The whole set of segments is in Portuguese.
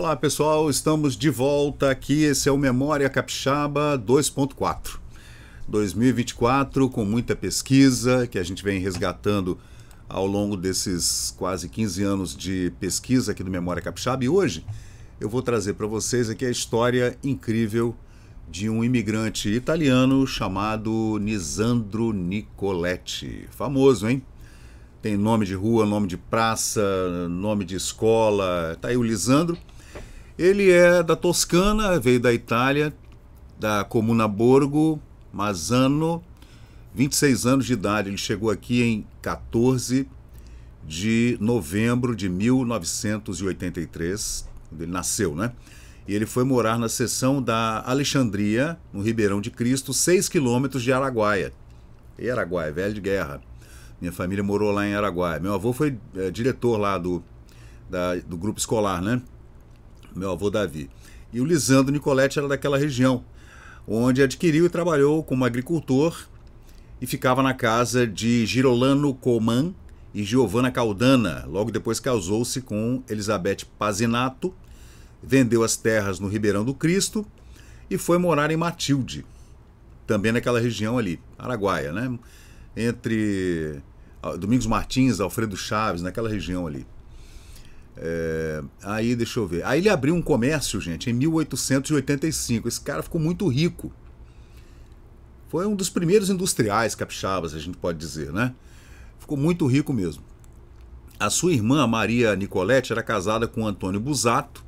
Olá pessoal, estamos de volta aqui, esse é o Memória Capixaba 2.4 2024, com muita pesquisa que a gente vem resgatando ao longo desses quase 15 anos de pesquisa aqui do Memória Capixaba, e hoje eu vou trazer para vocês aqui a história incrível de um imigrante italiano chamado Lisandro Nicoletti. Famoso, hein? Tem nome de rua, nome de praça, nome de escola. Tá aí o Lisandro. Ele é da Toscana, veio da Itália, da Comuna Borgo Mazzano, 26 anos de idade. Ele chegou aqui em 14 de novembro de 1983, quando ele nasceu, né? E ele foi morar na seção da Alexandria, no Ribeirão de Cristo, 6 quilômetros de Araguaia. E Araguaia, velho de guerra. Minha família morou lá em Araguaia. Meu avô foi diretor lá do grupo escolar, né? Meu avô Davi. E o Lisandro Nicoletti era daquela região, onde adquiriu e trabalhou como agricultor e ficava na casa de Girolamo Coman e Giovanna Caldana. Logo depois casou-se com Elizabeth Pazinato, vendeu as terras no Ribeirão do Cristo e foi morar em Matilde, também naquela região ali, Araguaia, né? Entre Domingos Martins, Alfredo Chaves, naquela região ali. Aí, deixa eu ver. Aí ele abriu um comércio, gente, em 1885. Esse cara ficou muito rico. Foi um dos primeiros industriais capixabas, a gente pode dizer, né? Ficou muito rico mesmo. A sua irmã, Maria Nicoletti, era casada com Antônio Busato,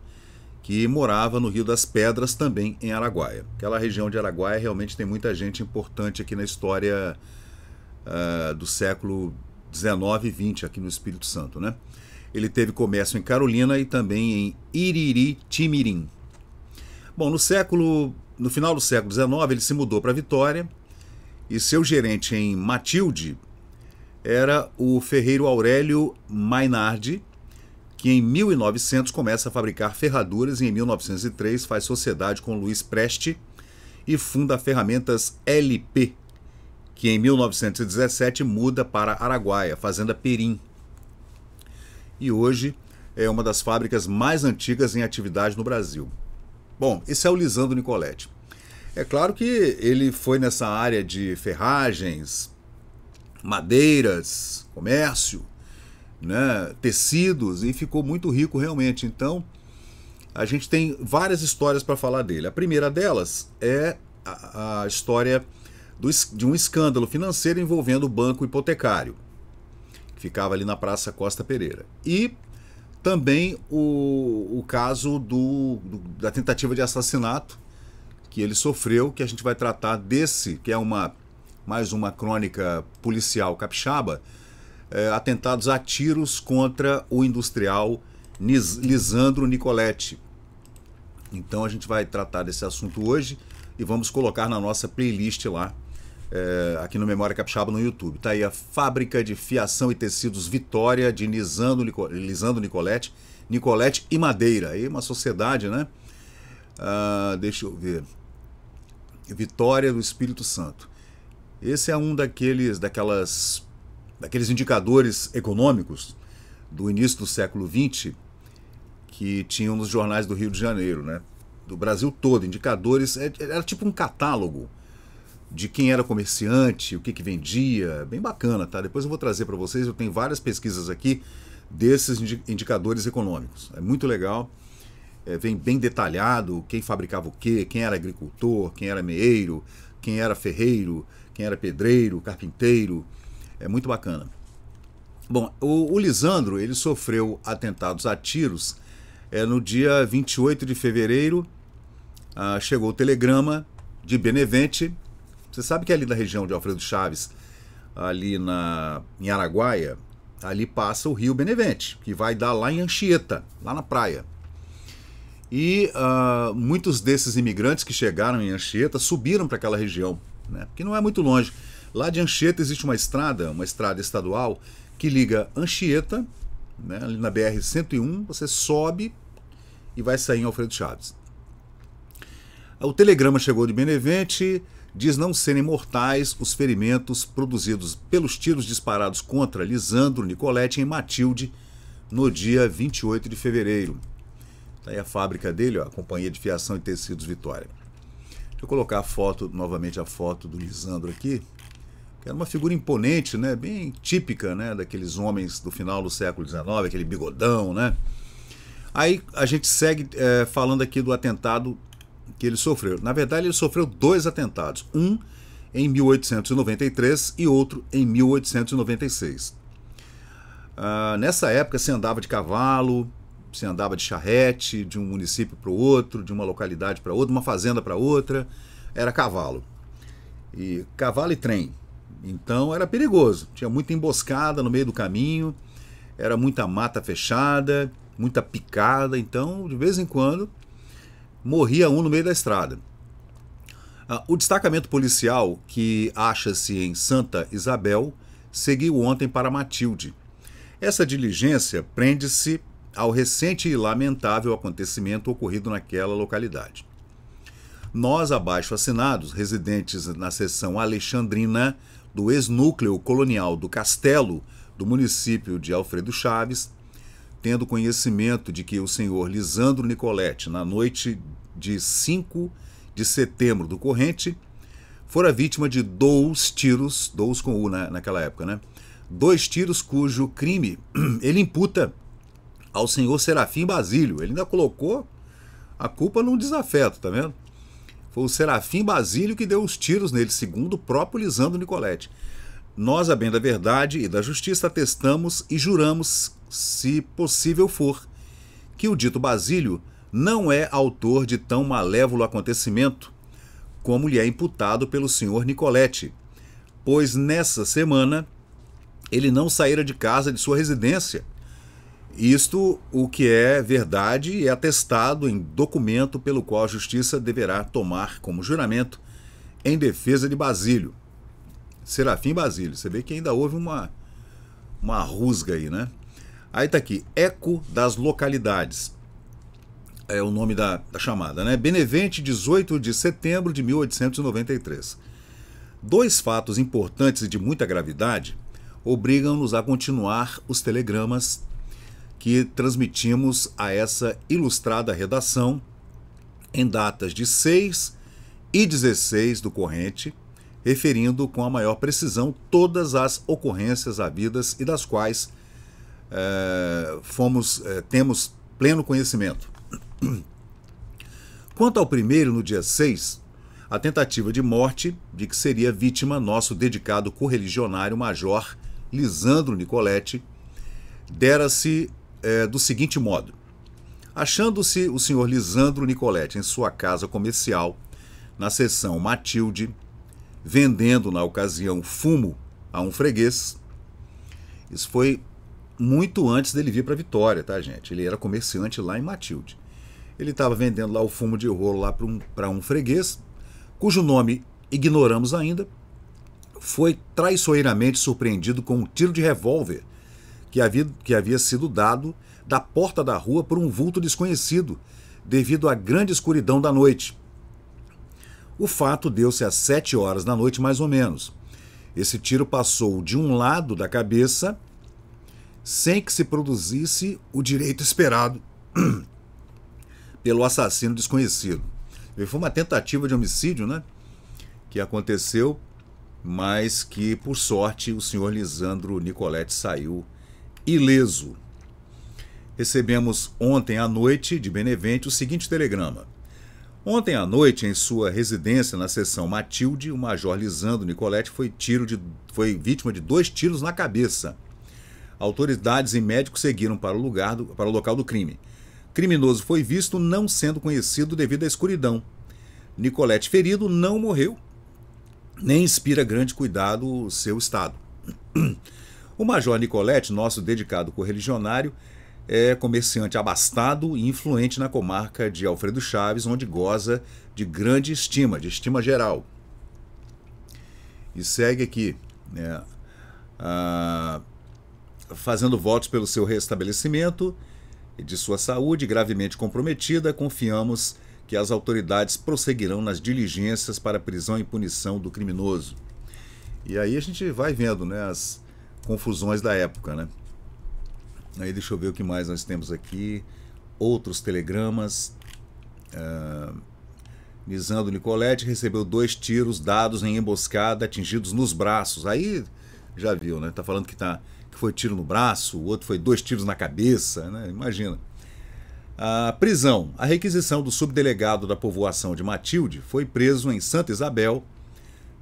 que morava no Rio das Pedras, também em Araguaia. Aquela região de Araguaia realmente tem muita gente importante aqui na história do século XIX e XX, aqui no Espírito Santo, né? Ele teve comércio em Carolina e também em Iriritimirim. Bom, no final do século XIX, ele se mudou para Vitória e seu gerente em Matilde era o ferreiro Aurélio Mainardi, que em 1900 começa a fabricar ferraduras e em 1903 faz sociedade com Luiz Preste e funda a Ferramentas LP, que em 1917 muda para Araguaia, Fazenda Perim. E hoje é uma das fábricas mais antigas em atividade no Brasil. Bom, esse é o Lisandro Nicoletti. É claro que ele foi nessa área de ferragens, madeiras, comércio, né, tecidos, e ficou muito rico realmente. Então, a gente tem várias histórias para falar dele. A primeira delas é a história de um escândalo financeiro envolvendo o banco hipotecário, que ficava ali na Praça Costa Pereira. E também o caso da tentativa de assassinato que ele sofreu, que a gente vai tratar desse, que é mais uma crônica policial capixaba, atentados a tiros contra o industrial Lisandro Nicoletti. Então a gente vai tratar desse assunto hoje e vamos colocar na nossa playlist lá, aqui no Memória Capixaba no YouTube. Tá aí a Fábrica de Fiação e Tecidos Vitória, de Lisandro Nicoletti, Nicoletti e Madeira. Aí uma sociedade, né? Deixa eu ver. Vitória do Espírito Santo. Esse é um daqueles indicadores econômicos do início do século XX que tinham nos jornais do Rio de Janeiro, né? Do Brasil todo, indicadores, era tipo um catálogo de quem era comerciante, o que vendia, bem bacana, tá? Depois eu vou trazer para vocês, eu tenho várias pesquisas aqui desses indicadores econômicos, é muito legal, vem bem detalhado quem fabricava o quê, quem era agricultor, quem era meeiro, quem era ferreiro, quem era pedreiro, carpinteiro, é muito bacana. Bom, o Lisandro, ele sofreu atentados a tiros no dia 28 de fevereiro, chegou o telegrama de Benevente. Você sabe que ali da região de Alfredo Chaves, ali em Araguaia, ali passa o rio Benevente, que vai dar lá em Anchieta, lá na praia. E muitos desses imigrantes que chegaram em Anchieta subiram para aquela região, né? Porque não é muito longe. Lá de Anchieta existe uma estrada estadual, que liga Anchieta, né, ali na BR-101, você sobe e vai sair em Alfredo Chaves. O telegrama chegou de Benevente, diz não serem mortais os ferimentos produzidos pelos tiros disparados contra Lisandro Nicoletti em Matilde no dia 28 de fevereiro. Tá aí a fábrica dele, ó, a Companhia de Fiação e Tecidos Vitória. Deixa eu colocar a foto, novamente a foto do Lisandro aqui, que era uma figura imponente, né, bem típica, né, daqueles homens do final do século XIX, aquele bigodão, né. Aí a gente segue falando aqui do atentado que ele sofreu. Na verdade, ele sofreu 2 atentados, um em 1893 e outro em 1896. Nessa época se andava de cavalo, se andava de charrete, de um município para o outro, de uma localidade para outra, uma fazenda para outra, era cavalo. E cavalo e trem. Então era perigoso, tinha muita emboscada no meio do caminho, era muita mata fechada, muita picada, então de vez em quando morria um no meio da estrada. O destacamento policial, que acha-se em Santa Isabel, seguiu ontem para Matilde. Essa diligência prende-se ao recente e lamentável acontecimento ocorrido naquela localidade. Nós, abaixo assinados, residentes na seção alexandrina do ex-núcleo colonial do Castelo, do município de Alfredo Chaves, tendo conhecimento de que o senhor Lisandro Nicoletti, na noite de 5 de setembro do corrente, fora vítima de 2 tiros, 2 com U naquela época, né? 2 tiros cujo crime ele imputa ao senhor Serafim Basílio. Ele ainda colocou a culpa num desafeto, tá vendo? Foi o Serafim Basílio que deu os tiros nele, segundo o próprio Lisandro Nicoletti. Nós, a bem da verdade e da justiça, atestamos e juramos, se possível for, que o dito Basílio não é autor de tão malévolo acontecimento como lhe é imputado pelo senhor Nicoletti, pois nessa semana ele não saíra de casa de sua residência. Isto o que é verdade e é atestado em documento pelo qual a justiça deverá tomar como juramento em defesa de Basílio. Serafim Basílio, você vê que ainda houve uma rusga aí, né? Aí tá aqui, Eco das Localidades. É o nome da chamada, né? Benevente, 18 de setembro de 1893. 2 fatos importantes e de muita gravidade obrigam-nos a continuar os telegramas que transmitimos a essa ilustrada redação em datas de 6 e 16 do corrente, referindo com a maior precisão todas as ocorrências havidas e das quais temos pleno conhecimento. Quanto ao primeiro, no dia 6, a tentativa de morte de que seria vítima nosso dedicado correligionário Major Lisandro Nicoletti, dera-se do seguinte modo. Achando-se o senhor Lisandro Nicoletti em sua casa comercial, na seção Matilde, vendendo na ocasião fumo a um freguês. Isso foi muito antes dele vir para Vitória, tá, gente? Ele era comerciante lá em Matilde. Ele estava vendendo lá o fumo de rolo lá para um freguês, cujo nome ignoramos ainda. Foi traiçoeiramente surpreendido com um tiro de revólver que havia sido dado da porta da rua por um vulto desconhecido, devido à grande escuridão da noite. O fato deu-se às 7 horas da noite, mais ou menos. Esse tiro passou de um lado da cabeça, sem que se produzisse o direito esperado pelo assassino desconhecido. Foi uma tentativa de homicídio, né, que aconteceu, mas que, por sorte, o senhor Lisandro Nicoletti saiu ileso. Recebemos ontem à noite de Benevente o seguinte telegrama. Ontem à noite, em sua residência na seção Matilde, o major Lisandro Nicoletti foi vítima de 2 tiros na cabeça. Autoridades e médicos seguiram para o local do crime. Criminoso foi visto, não sendo conhecido devido à escuridão. Nicoletti, ferido, não morreu, nem inspira grande cuidado o seu estado. O major Nicoletti, nosso dedicado correligionário, é comerciante abastado e influente na comarca de Alfredo Chaves, onde goza de grande estima, de estima geral. E segue aqui, né, fazendo votos pelo seu restabelecimento e de sua saúde gravemente comprometida, confiamos que as autoridades prosseguirão nas diligências para a prisão e punição do criminoso. E aí a gente vai vendo, né, as confusões da época, né? Aí deixa eu ver o que mais nós temos aqui. outros telegramas. Lisandro Nicoletti recebeu 2 tiros dados em emboscada, atingidos nos braços. Aí já viu, né? Tá falando que foi tiro no braço, o outro foi 2 tiros na cabeça, né? Imagina. A prisão. A requisição do subdelegado da povoação de Matilde foi preso em Santa Isabel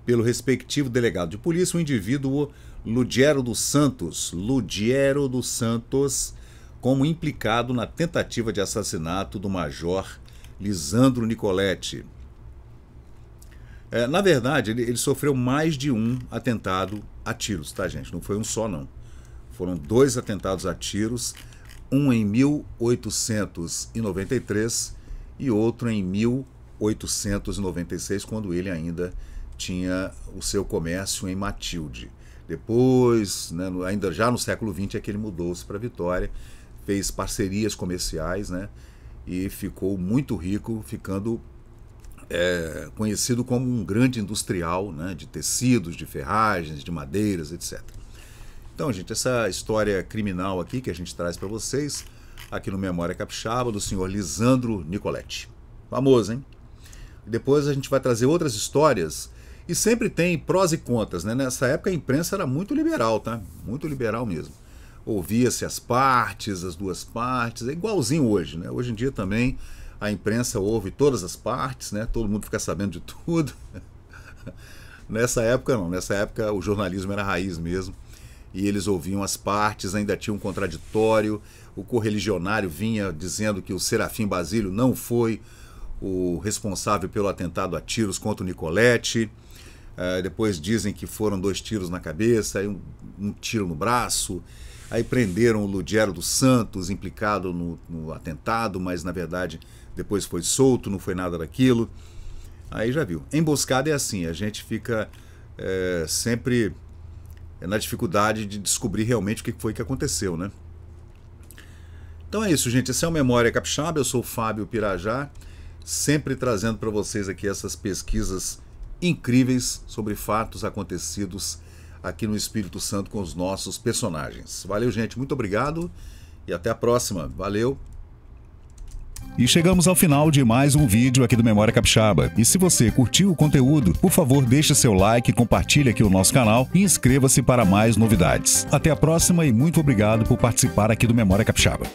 pelo respectivo delegado de polícia, o indivíduo Ludiero dos Santos, como implicado na tentativa de assassinato do major Lisandro Nicoletti. Na verdade, ele sofreu mais de um atentado a tiros, tá, gente? Não foi um só, não. Foram 2 atentados a tiros, um em 1893 e outro em 1896, quando ele ainda tinha o seu comércio em Matilde. Depois, né, ainda já no século XX, é que ele mudou-se para Vitória, fez parcerias comerciais, né, e ficou muito rico, ficando conhecido como um grande industrial, né, de tecidos, de ferragens, de madeiras, etc. Então, gente, essa história criminal aqui que a gente traz para vocês, aqui no Memória Capixaba, do senhor Lisandro Nicoletti. Famoso, hein? Depois a gente vai trazer outras histórias, e sempre tem prós e contras, né? Nessa época a imprensa era muito liberal, tá? Muito liberal mesmo. Ouvia-se as partes, as 2 partes, é igualzinho hoje, né? Hoje em dia também a imprensa ouve todas as partes, né? Todo mundo fica sabendo de tudo. Nessa época não, nessa época o jornalismo era raiz mesmo, e eles ouviam as partes, ainda tinha um contraditório, o correligionário vinha dizendo que o Serafim Basílio não foi o responsável pelo atentado a tiros contra o Nicoletti. Depois dizem que foram 2 tiros na cabeça, aí um tiro no braço. Aí prenderam o Ludiero dos Santos, implicado no atentado, mas na verdade depois foi solto, não foi nada daquilo. Aí já viu. Emboscada é assim, a gente fica sempre na dificuldade de descobrir realmente o que foi que aconteceu, né? Então é isso, gente. Esse é o Memória Capixaba, eu sou o Fábio Pirajá, sempre trazendo para vocês aqui essas pesquisas incríveis sobre fatos acontecidos aqui no Espírito Santo com os nossos personagens. Valeu, gente, muito obrigado e até a próxima. Valeu! E chegamos ao final de mais um vídeo aqui do Memória Capixaba. E se você curtiu o conteúdo, por favor, deixe seu like, compartilhe aqui o nosso canal e inscreva-se para mais novidades. Até a próxima e muito obrigado por participar aqui do Memória Capixaba.